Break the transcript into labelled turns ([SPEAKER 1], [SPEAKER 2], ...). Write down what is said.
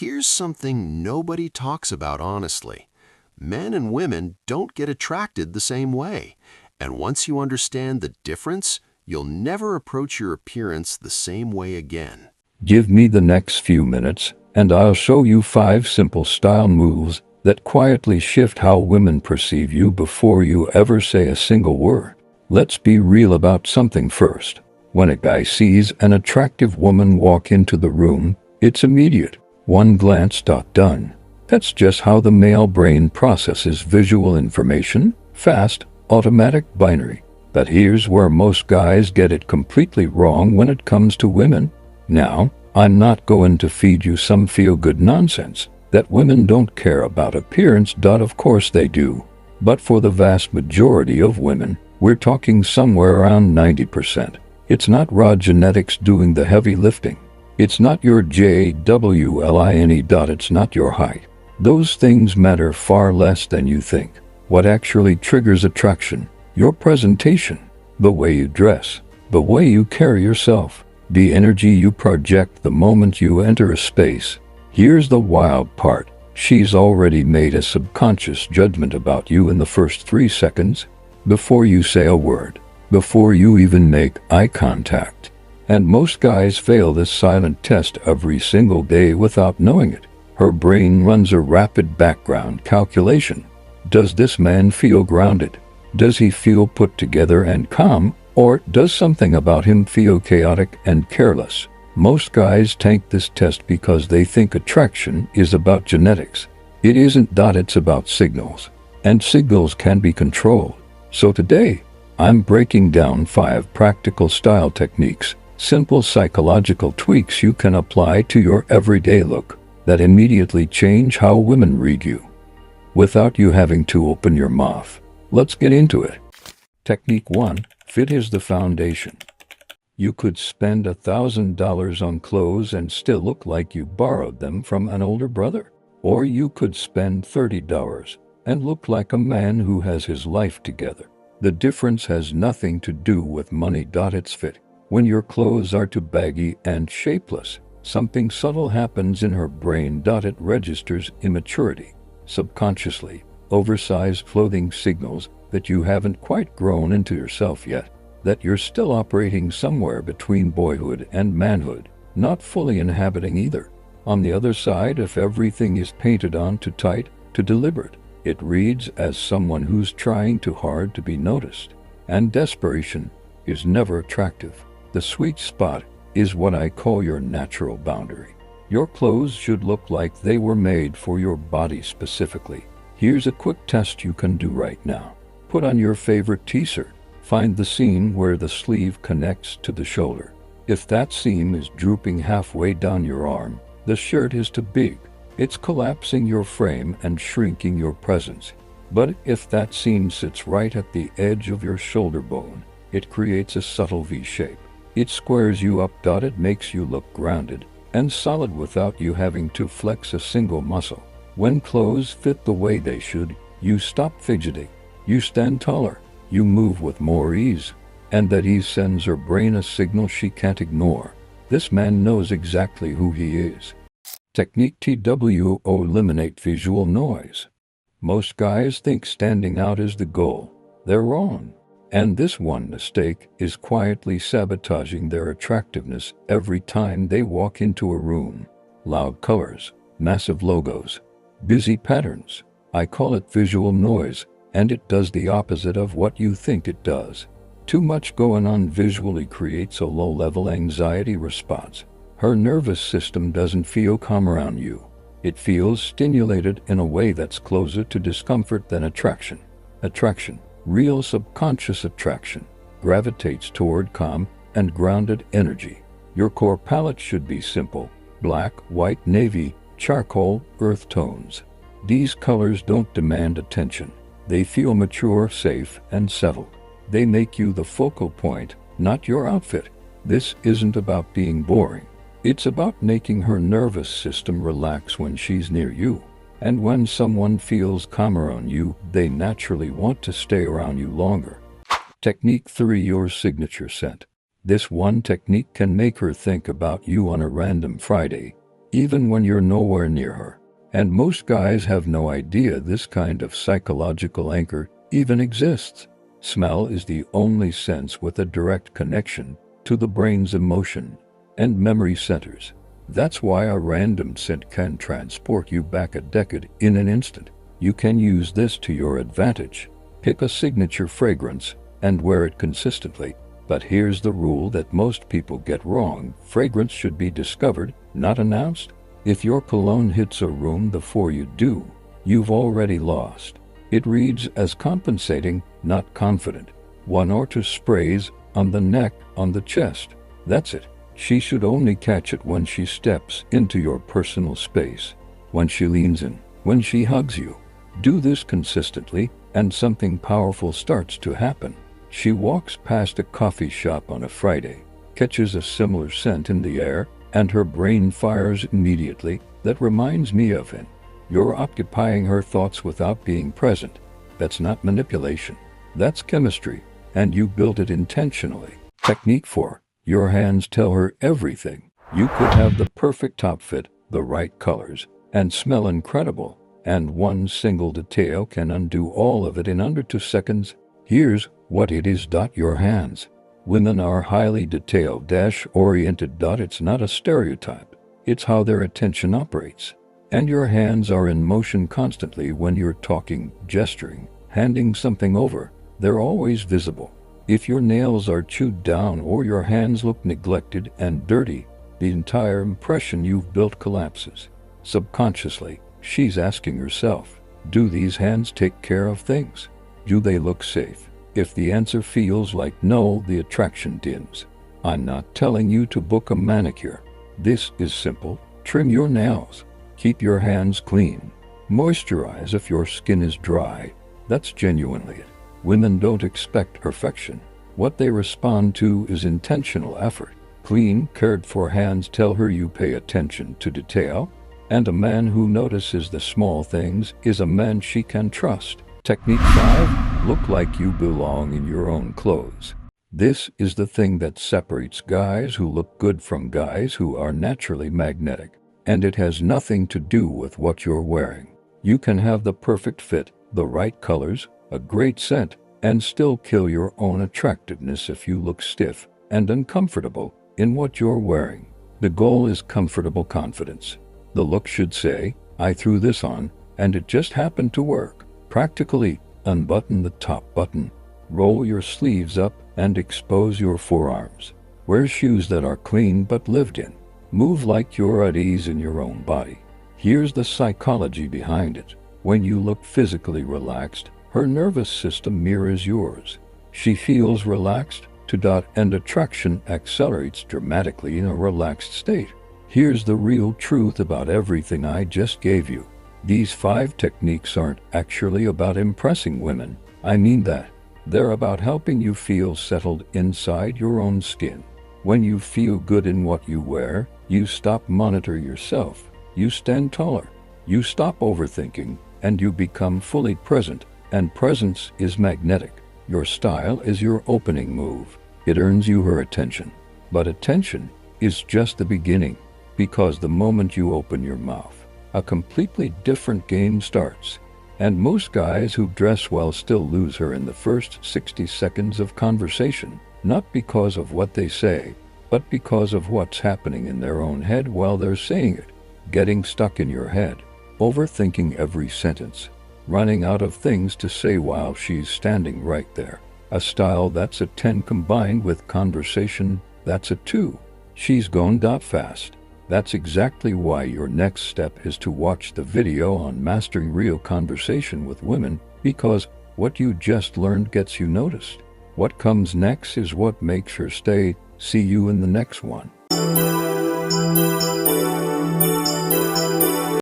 [SPEAKER 1] Here's something nobody talks about honestly. Men and women don't get attracted the same way. And once you understand the difference, you'll never approach your appearance the same way again.
[SPEAKER 2] Give me the next few minutes, and I'll show you 5 simple style moves that quietly shift how women perceive you before you ever say a single word. Let's be real about something first. When a guy sees an attractive woman walk into the room, it's immediate. One glance, done. That's just how the male brain processes visual information, fast, automatic, binary. But here's where most guys get it completely wrong when it comes to women. Now, I'm not going to feed you some feel-good nonsense that women don't care about appearance. Of course they do. But for the vast majority of women, we're talking somewhere around 90%. It's not raw genetics doing the heavy lifting. It's not your JWLINE. It's not your height. Those things matter far less than you think. What actually triggers attraction? Your presentation, the way you dress, the way you carry yourself, the energy you project the moment you enter a space. Here's the wild part. She's already made a subconscious judgment about you in the first 3 seconds, before you say a word, before you even make eye contact. And most guys fail this silent test every single day without knowing it. Her brain runs a rapid background calculation. Does this man feel grounded? Does he feel put together and calm? Or does something about him feel chaotic and careless? Most guys tank this test because they think attraction is about genetics. It isn't. It's about signals. And signals can be controlled. So today, I'm breaking down 5 practical style techniques, simple psychological tweaks you can apply to your everyday look that immediately change how women read you, without you having to open your mouth. Let's get into it. Technique 1. Fit is the foundation. You could spend $1,000 on clothes and still look like you borrowed them from an older brother. Or you could spend $30 and look like a man who has his life together. The difference has nothing to do with money. It's fit. When your clothes are too baggy and shapeless, something subtle happens in her brain. It registers immaturity. Subconsciously, oversized clothing signals that you haven't quite grown into yourself yet, that you're still operating somewhere between boyhood and manhood, not fully inhabiting either. On the other side, if everything is painted on too tight, too deliberate, it reads as someone who's trying too hard to be noticed. And desperation is never attractive. The sweet spot is what I call your natural boundary. Your clothes should look like they were made for your body specifically. Here's a quick test you can do right now. Put on your favorite t-shirt. Find the seam where the sleeve connects to the shoulder. If that seam is drooping halfway down your arm, the shirt is too big. It's collapsing your frame and shrinking your presence. But if that seam sits right at the edge of your shoulder bone, it creates a subtle V shape. It squares you up. It makes you look grounded and solid without you having to flex a single muscle. When clothes fit the way they should, you stop fidgeting. You stand taller. You move with more ease. And that ease sends her brain a signal she can't ignore. This man knows exactly who he is. Technique 2. Eliminate visual noise. Most guys think standing out is the goal. They're wrong. And this one mistake is quietly sabotaging their attractiveness every time they walk into a room. Loud colors, massive logos, busy patterns. I call it visual noise, and it does the opposite of what you think it does. Too much going on visually creates a low-level anxiety response. Her nervous system doesn't feel calm around you. It feels stimulated in a way that's closer to discomfort than attraction. Attraction, real subconscious attraction, gravitates toward calm and grounded energy. Your core palette should be simple: black, white, navy, charcoal, earth tones. These colors don't demand attention. They feel mature, safe, and settled. They make you the focal point, not your outfit. This isn't about being boring. It's about making her nervous system relax when she's near you. And when someone feels calmer on you, they naturally want to stay around you longer. Technique 3. Your signature scent. This one technique can make her think about you on a random Friday, even when you're nowhere near her. And most guys have no idea this kind of psychological anchor even exists. Smell is the only sense with a direct connection to the brain's emotion and memory centers. That's why a random scent can transport you back a decade in an instant. You can use this to your advantage. Pick a signature fragrance and wear it consistently. But here's the rule that most people get wrong. Fragrance should be discovered, not announced. If your cologne hits a room before you do, you've already lost. It reads as compensating, not confident. 1 or 2 sprays on the neck, on the chest. That's it. She should only catch it when she steps into your personal space, when she leans in, when she hugs you. Do this consistently, and something powerful starts to happen. She walks past a coffee shop on a Friday, catches a similar scent in the air, and her brain fires immediately. That reminds me of him. You're occupying her thoughts without being present. That's not manipulation. That's chemistry, and you built it intentionally. Technique 4. Your hands tell her everything. You could have the perfect top fit, the right colors, and smell incredible, and one single detail can undo all of it in under 2 seconds. Here's what it is. Your hands. Women are highly detail-oriented. It's not a stereotype. It's how their attention operates. And your hands are in motion constantly when you're talking, gesturing, handing something over. They're always visible. If your nails are chewed down or your hands look neglected and dirty, the entire impression you've built collapses. Subconsciously, she's asking herself, do these hands take care of things? Do they look safe? If the answer feels like no, the attraction dims. I'm not telling you to book a manicure. This is simple. Trim your nails. Keep your hands clean. Moisturize if your skin is dry. That's genuinely it. Women don't expect perfection. What they respond to is intentional effort. Clean, cared-for hands tell her you pay attention to detail, and a man who notices the small things is a man she can trust. Technique 5. Look like you belong in your own clothes. This is the thing that separates guys who look good from guys who are naturally magnetic. And it has nothing to do with what you're wearing. You can have the perfect fit, the right colors, a great scent, and still kill your own attractiveness if you look stiff and uncomfortable in what you're wearing. The goal is comfortable confidence. The look should say, I threw this on, and it just happened to work. Practically, unbutton the top button, roll your sleeves up, and expose your forearms. Wear shoes that are clean but lived in. Move like you're at ease in your own body. Here's the psychology behind it. When you look physically relaxed, her nervous system mirrors yours. She feels relaxed, and attraction accelerates dramatically in a relaxed state. Here's the real truth about everything I just gave you. These 5 techniques aren't actually about impressing women. I mean that. They're about helping you feel settled inside your own skin. When you feel good in what you wear, you stop monitoring yourself. You stand taller. You stop overthinking, and you become fully present. And presence is magnetic. Your style is your opening move. It earns you her attention. But attention is just the beginning, because the moment you open your mouth, a completely different game starts. And most guys who dress well still lose her in the first 60 seconds of conversation, not because of what they say, but because of what's happening in their own head while they're saying it. Getting stuck in your head, overthinking every sentence, running out of things to say while she's standing right there. A style that's a 10 combined with conversation, that's a 2. She's gone fast. That's exactly why your next step is to watch the video on mastering real conversation with women, because what you just learned gets you noticed. What comes next is what makes her stay. See you in the next one.